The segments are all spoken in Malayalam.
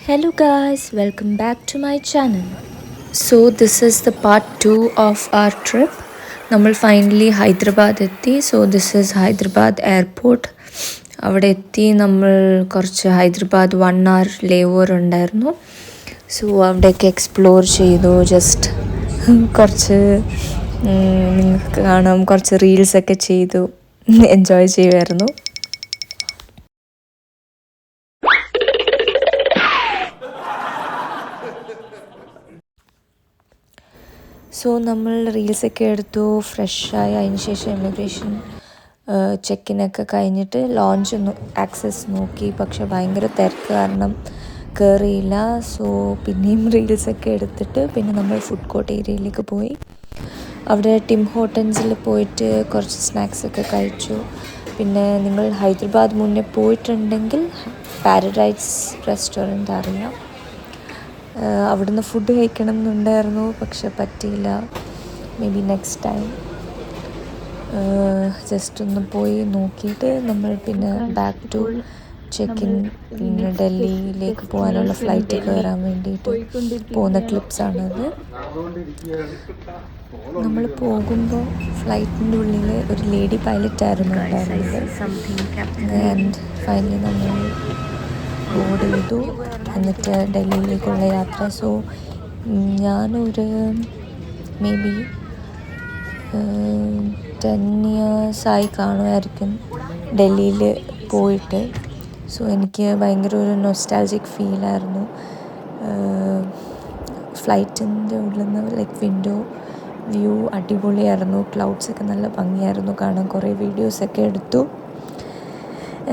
Hello guys, welcome back to my channel. So this is the part 2 of our trip. നമ്മൾ ഫൈനലി ഹൈദരാബാദ് എത്തി. So this is Hyderabad airport. അവിടെ എത്തി നമ്മൾ കുറച്ച് ഹൈദരാബാദ് 1 hour ലേ ഓവർ ഉണ്ടായിരുന്നു. സോ അവിടെയൊക്കെ എക്സ്പ്ലോർ ചെയ്തു. ജസ്റ്റ് കുറച്ച് നിങ്ങൾക്ക് കാണാം, കുറച്ച് റീൽസൊക്കെ ചെയ്തു എൻജോയ് ചെയ്യുമായിരുന്നു. സോ നമ്മൾ റീൽസൊക്കെ എടുത്തു, ഫ്രഷായി. അതിന് ശേഷം ഇമിഗ്രേഷൻ ചെക്കിനൊക്കെ കഴിഞ്ഞിട്ട് ലോഞ്ച് ആക്സസ് നോക്കി. പക്ഷെ ഭയങ്കര തിരക്ക് കാരണം കയറിയില്ല. സോ പിന്നെയും റീൽസൊക്കെ എടുത്തിട്ട് പിന്നെ നമ്മൾ ഫുഡ് കോർട്ട് ഏരിയയിലേക്ക് പോയി. അവിടെ ടിം ഹോട്ടൻസിൽ പോയിട്ട് കുറച്ച് സ്നാക്സൊക്കെ കഴിച്ചു. പിന്നെ നിങ്ങൾ ഹൈദരാബാദ് മുന്നേ പോയിട്ടുണ്ടെങ്കിൽ പാരഡൈസ് റെസ്റ്റോറൻറ്റ് അറിയാം. അവിടുന്ന് ഫുഡ് കഴിക്കണം എന്നുണ്ടായിരുന്നു, പക്ഷെ പറ്റിയില്ല. May be next time. Just ഒന്ന് പോയി നോക്കിയിട്ട് നമ്മൾ പിന്നെ ബാക്ക് ടു ചെക്കിൻ, പിന്നെ ഡൽഹിയിലേക്ക് പോകാനുള്ള ഫ്ലൈറ്റ് കയറാൻ വേണ്ടിയിട്ട് പോകുന്ന ക്ലിപ്സാണത്. നമ്മൾ പോകുമ്പോൾ ഫ്ലൈറ്റിൻ്റെ ഉള്ളിൽ ഒരു ലേഡി പൈലറ്റായിരുന്നു ഉണ്ടായിരുന്നത്. ആൻഡ് ഫൈനലി നമ്മൾ ബോർഡ് ചെയ്തു. എന്നിട്ട് ഡൽഹിയിലേക്കുള്ള യാത്ര. സോ ഞാനൊരു മേ ബി 10 years ആയി കാണുമായിരിക്കും ഡൽഹിയിൽ പോയിട്ട്. സോ എനിക്ക് ഭയങ്കര ഒരു നൊസ്റ്റാൾജിക് ഫീലായിരുന്നു. ഫ്ലൈറ്റിൻ്റെ ഉള്ളിൽ നിന്ന് ലൈക്ക് വിൻഡോ വ്യൂ അടിപൊളിയായിരുന്നു. ക്ലൗഡ്സൊക്കെ നല്ല ഭംഗിയായിരുന്നു കാണാൻ. കുറേ വീഡിയോസൊക്കെ എടുത്തു.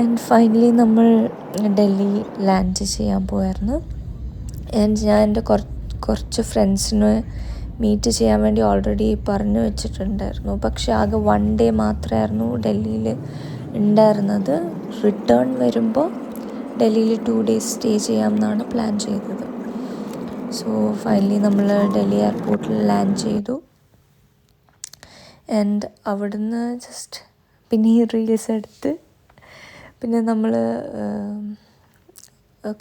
ആൻഡ് ഫൈനലി നമ്മൾ ഡൽഹി ലാൻഡ് ചെയ്യാൻ പോയായിരുന്നു. ആൻഡ് ഞാൻ എൻ്റെ കുറച്ച് ഫ്രണ്ട്സിനെ മീറ്റ് ചെയ്യാൻ വേണ്ടി ഓൾറെഡി പറഞ്ഞു വെച്ചിട്ടുണ്ടായിരുന്നു. പക്ഷെ ആകെ 1 day മാത്രമായിരുന്നു ഡൽഹിയിൽ ഉണ്ടായിരുന്നത്. റിട്ടേൺ വരുമ്പോൾ ഡൽഹിയിൽ 2 days സ്റ്റേ ചെയ്യാമെന്നാണ് പ്ലാൻ ചെയ്തത്. സോ ഫൈനലി നമ്മൾ ഡൽഹി എയർപോർട്ടിൽ ലാൻഡ് ചെയ്തു. ആൻഡ് അവിടുന്ന് ജസ്റ്റ് പിന്നെ ഈ റീൽസ് എടുത്ത് പിന്നെ നമ്മൾ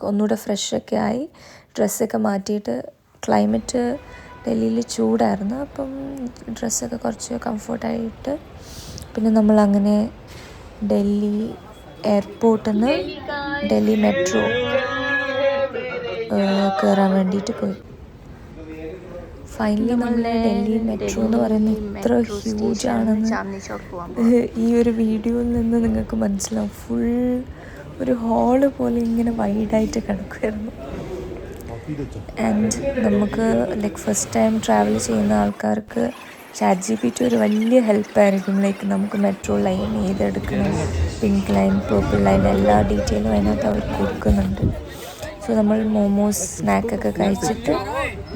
ഒന്നുകൂടെ ഫ്രഷൊക്കെ ആയി ഡ്രസ്സൊക്കെ മാറ്റിയിട്ട്. ക്ലൈമറ്റ് ഡൽഹിയിൽ ചൂടായിരുന്നു, അപ്പം ഡ്രസ്സൊക്കെ കുറച്ച് കംഫർട്ടായിട്ട് പിന്നെ നമ്മളങ്ങനെ ഡൽഹി എയർപോർട്ടിൽ നിന്ന് ഡൽഹി മെട്രോ കയറാൻ വേണ്ടിയിട്ട് പോയി. ഫൈനലി നമ്മൾ ഡൽഹി മെട്രോ എന്ന് പറയുന്നത് ഇത്ര ഹ്യൂജ് ആണെന്ന് ഈ ഒരു വീഡിയോയിൽ നിന്ന് നിങ്ങൾക്ക് മനസ്സിലാവും. ഫുൾ ഒരു ഹാള് പോലെ ഇങ്ങനെ വൈഡായിട്ട് കിടക്കുമായിരുന്നു. ആൻഡ് നമുക്ക് ലൈക്ക് ഫസ്റ്റ് ടൈം ട്രാവൽ ചെയ്യുന്ന ആൾക്കാർക്ക് ChatGPT ഒരു വലിയ ഹെൽപ്പായിരിക്കും. ലൈക്ക് നമുക്ക് മെട്രോ ലൈൻ ഏതെടുക്കണം, പിങ്ക് ലൈൻ, പേർപ്പിൾ ലൈൻ, എല്ലാ ഡീറ്റെയിലും അതിനകത്ത് അവർ കൊടുക്കുന്നുണ്ട്. സോ നമ്മൾ മോമോസ് സ്നാക്കൊക്കെ കഴിച്ചിട്ട്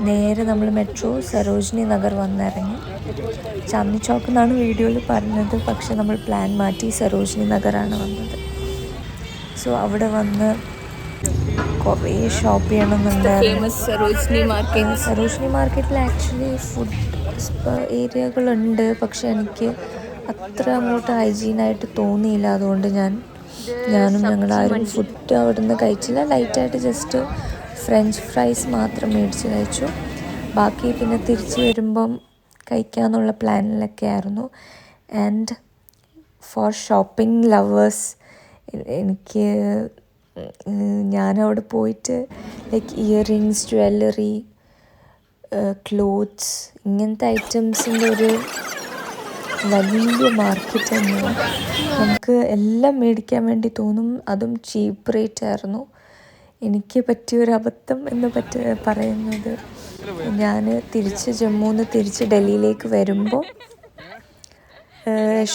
നേരെ നമ്മൾ മെട്രോ സരോജിനി നഗർ വന്നിറങ്ങി. ചാന്ദി ചോക്ക് എന്നാണ് വീഡിയോയിൽ പറഞ്ഞത്, പക്ഷെ നമ്മൾ പ്ലാൻ മാറ്റി സരോജിനി നഗറാണ് വന്നത്. സോ അവിടെ വന്ന് കുറേ ഷോപ്പ് ചെയ്യണമെന്നുണ്ടായിരുന്നു. സരോജിനി മാർക്കറ്റിൽ ആക്ച്വലി ഫുഡ് ഏരിയകളുണ്ട്, പക്ഷെ എനിക്ക് അത്ര അങ്ങോട്ട് ഹൈജീനായിട്ട് തോന്നിയില്ല. അതുകൊണ്ട് ഞാനും ഞങ്ങളാരും ഫുഡ് അവിടെ നിന്ന് കഴിച്ചില്ല. ലൈറ്റായിട്ട് ജസ്റ്റ് ഫ്രഞ്ച് ഫ്രൈസ് മാത്രം മേടിച്ച് കഴിച്ചു. ബാക്കി പിന്നെ തിരിച്ച് വരുമ്പം കഴിക്കാമെന്നുള്ള പ്ലാനിലൊക്കെ ആയിരുന്നു. ആൻഡ് ഫോർ ഷോപ്പിംഗ് ലവേഴ്സ്, എനിക്ക് ഞാനവിടെ പോയിട്ട് ലൈക്ക് ഇയറിങ്സ്, ജ്വല്ലറി, ക്ലോത്ത്സ്, ഇങ്ങനത്തെ ഐറ്റംസിൻ്റെ ഒരു വലിയ മാർക്കറ്റ് തന്നെയാണ്. നമുക്ക് എല്ലാം മേടിക്കാൻ വേണ്ടി തോന്നും. അതും ചീപ്പ് റേറ്റ് ആയിരുന്നു. എനിക്ക് പറ്റിയൊരു അബദ്ധം എന്ന് പറയുന്നത്, ഞാൻ ജമ്മുവിൽ നിന്ന് തിരിച്ച് ഡൽഹിയിലേക്ക് വരുമ്പോൾ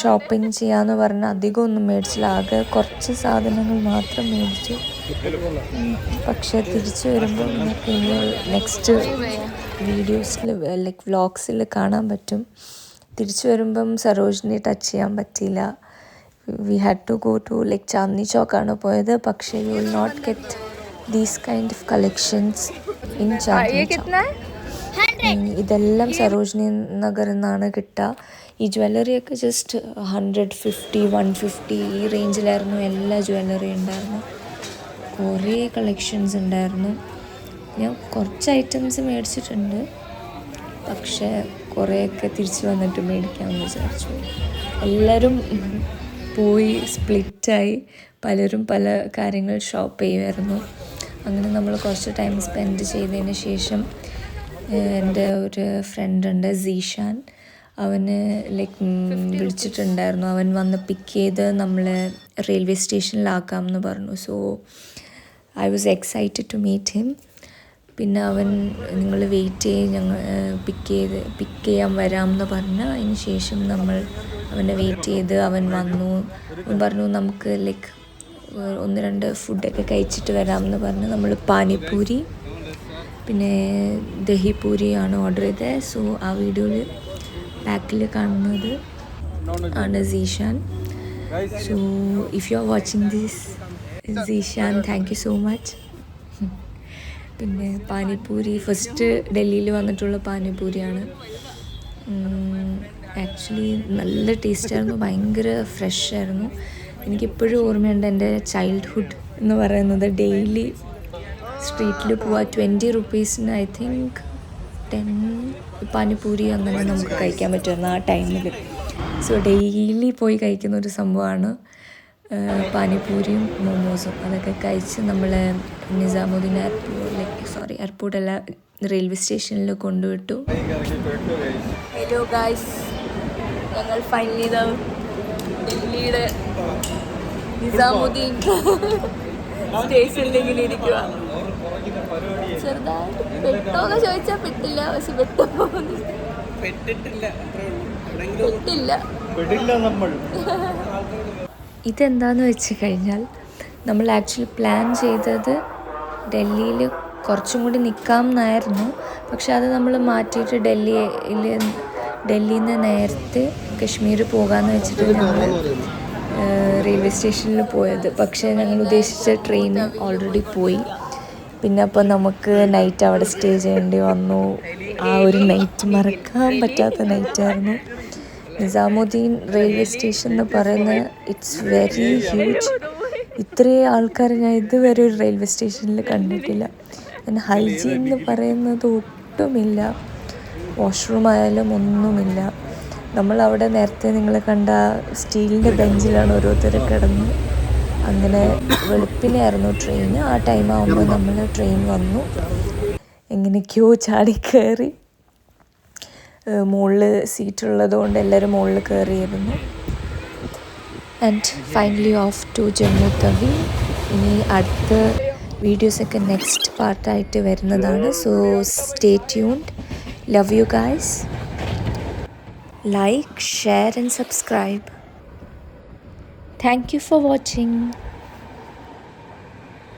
ഷോപ്പിംഗ് ചെയ്യാമെന്ന് പറഞ്ഞാൽ അധികമൊന്നും മേടിച്ചില്ല. ആകെ കുറച്ച് സാധനങ്ങൾ മാത്രം മേടിച്ചു. പക്ഷേ തിരിച്ച് വരുമ്പോൾ നമുക്ക് നെക്സ്റ്റ് വീഡിയോസിൽ ലൈക്ക് വ്ളോഗ്സിൽ കാണാൻ പറ്റും. തിരിച്ചു വരുമ്പം സരോജിനി ടച്ച് ചെയ്യാൻ പറ്റിയില്ല. We had to go to like Chandni ചോക്കാണ് പോയത്. പക്ഷേ you will not get these kind of collections in Chandni Chowk. ഇതെല്ലാം സരോജിനി നഗറിൽ നിന്നാണ് കിട്ടുക. ഈ ജ്വല്ലറിയൊക്കെ ജസ്റ്റ് 150, 150 ഈ റേഞ്ചിലായിരുന്നു എല്ലാ ജ്വല്ലറി ഉണ്ടായിരുന്നു. കുറേ കളക്ഷൻസ് ഉണ്ടായിരുന്നു. ഞാൻ കുറച്ച് ഐറ്റംസ് മേടിച്ചിട്ടുണ്ട്, പക്ഷേ കുറേയൊക്കെ തിരിച്ച് വന്നിട്ട് മേടിക്കാമെന്ന് വിചാരിച്ചു. എല്ലാവരും പോയി സ്പ്ലിറ്റായി, പലരും പല കാര്യങ്ങൾ ഷോപ്പ് ചെയ്യുമായിരുന്നു. അങ്ങനെ നമ്മൾ കുറച്ച് ടൈം സ്പെൻഡ് ചെയ്തതിന് ശേഷം എൻ്റെ ഒരു ഫ്രണ്ടുണ്ട് സീഷാൻ, അവന് വിളിച്ചിട്ടുണ്ടായിരുന്നു. അവൻ വന്ന് പിക്ക് ചെയ്ത് നമ്മളെ റെയിൽവേ സ്റ്റേഷനിലാക്കാമെന്ന് പറഞ്ഞു. So I was excited to meet him. പിന്നെ അവൻ നിങ്ങൾ വെയിറ്റ് ചെയ്ത് ഞങ്ങൾ പിക്ക് ചെയ്യാൻ വരാമെന്ന് പറഞ്ഞ് അതിന് ശേഷം നമ്മൾ അവനെ വെയിറ്റ് ചെയ്ത് അവൻ വന്നു. അവൻ പറഞ്ഞു നമുക്ക് 1-2 ഫുഡൊക്കെ കഴിച്ചിട്ട് വരാമെന്ന് പറഞ്ഞ് നമ്മൾ പാനിപ്പൂരി പിന്നെ ദഹിപൂരിയാണ് ഓർഡർ ചെയ്തത്. സോ ആ വീഡിയോയിൽ ബാക്കിൽ കാണുന്നത് ആണ് Zeeshan. So if you are watching this Zeeshan, thank you so much. പിന്നെ പാനിപ്പൂരി ഫസ്റ്റ് ഡൽഹിയിൽ വന്നിട്ടുള്ള പാനിപ്പൂരിയാണ്. ആക്ച്വലി നല്ല ടേസ്റ്റായിരുന്നു, ഭയങ്കര ഫ്രഷ് ആയിരുന്നു. എനിക്കിപ്പോഴും ഓർമ്മയുണ്ട് എൻ്റെ ചൈൽഡ്ഹുഡ് എന്ന് പറയുന്നത്. ഡെയിലി സ്ട്രീറ്റിൽ പോവാ 20 റുപ്പീസിന് ഐ തിങ്ക് 10 പാനിപ്പൂരി അങ്ങനെ നമുക്ക് കഴിക്കാൻ പറ്റുമായിരുന്നു ആ ടൈമിൽ. സോ ഡെയിലി പോയി കഴിക്കുന്ന ഒരു സംഭവമാണ് പാനിപ്പൂരിയും മോമോസും. അതൊക്കെ കഴിച്ച് നമ്മൾ നിസാമുദ്ദീൻ എയർപോർട്ടല്ല, റെയിൽവേ സ്റ്റേഷനിൽ കൊണ്ടുവിട്ടു. ഹലോ ഗായ്സ്, ഞങ്ങൾ ഫൈനലി ഡൽഹിയുടെ നിസാമുദ്ദീൻ സ്റ്റേഷനിൽ ഇങ്ങനെ ഇരിക്കുക. ചെറുതായിട്ട് പെട്ടോന്ന് ചോദിച്ചാൽ പെട്ടില്ല, പക്ഷെ പെട്ടില്ല. ഇതെന്താന്ന് വെച്ച് കഴിഞ്ഞാൽ നമ്മൾ ആക്ച്വലി പ്ലാൻ ചെയ്തത് ഡൽഹിയിൽ കുറച്ചും കൂടി നിൽക്കാം എന്നായിരുന്നു. പക്ഷെ അത് നമ്മൾ മാറ്റിയിട്ട് ഡൽഹിയിൽ നിന്ന് നേരത്തെ കശ്മീർ പോകാമെന്ന് വെച്ചിട്ട് ഞങ്ങൾ റെയിൽവേ സ്റ്റേഷനിൽ പോയത്. പക്ഷേ ഞങ്ങൾ ഉദ്ദേശിച്ച ട്രെയിൻ ഓൾറെഡി പോയി. പിന്നെ അപ്പോൾ നമുക്ക് നൈറ്റ് അവിടെ സ്റ്റേ ചെയ്യേണ്ടി വന്നു. ആ ഒരു നൈറ്റ് മറക്കാൻ പറ്റാത്ത നൈറ്റായിരുന്നു. നിസാമുദ്ദീൻ റെയിൽവേ സ്റ്റേഷൻ എന്ന് പറയുന്നത് ഇറ്റ്സ് വെരി ഹ്യൂജ്. ഇത്രയും ആൾക്കാർ ഞാൻ ഇതുവരെ ഒരു റെയിൽവേ സ്റ്റേഷനിൽ കണ്ടിട്ടില്ല. പിന്നെ ഹൈജീൻ എന്ന് പറയുന്നത് ഒട്ടുമില്ല, വാഷ്റൂം ആയാലും ഒന്നുമില്ല. നമ്മളവിടെ നേരത്തെ നിങ്ങൾ കണ്ട സ്റ്റീലിൻ്റെ ബെഞ്ചിലാണ് ഓരോരുത്തർ കിടന്നു. അങ്ങനെ വെളുപ്പിനായിരുന്നു ട്രെയിൻ. ആ ടൈം ആകുമ്പോൾ നമ്മൾ ട്രെയിൻ വന്നു, എങ്ങനെയൊക്കെയോ ചാടി കയറി. മുകളിൽ സീറ്റുള്ളത് കൊണ്ട് എല്ലാവരും മുകളിൽ കയറിയിരുന്നു. And finally of two Jammu തവി. ഇനി അടുത്ത വീഡിയോസൊക്കെ നെക്സ്റ്റ് പാർട്ടായിട്ട് വരുന്നതാണ്. So stay tuned. Love you guys. Like, share and subscribe. Thank you for watching.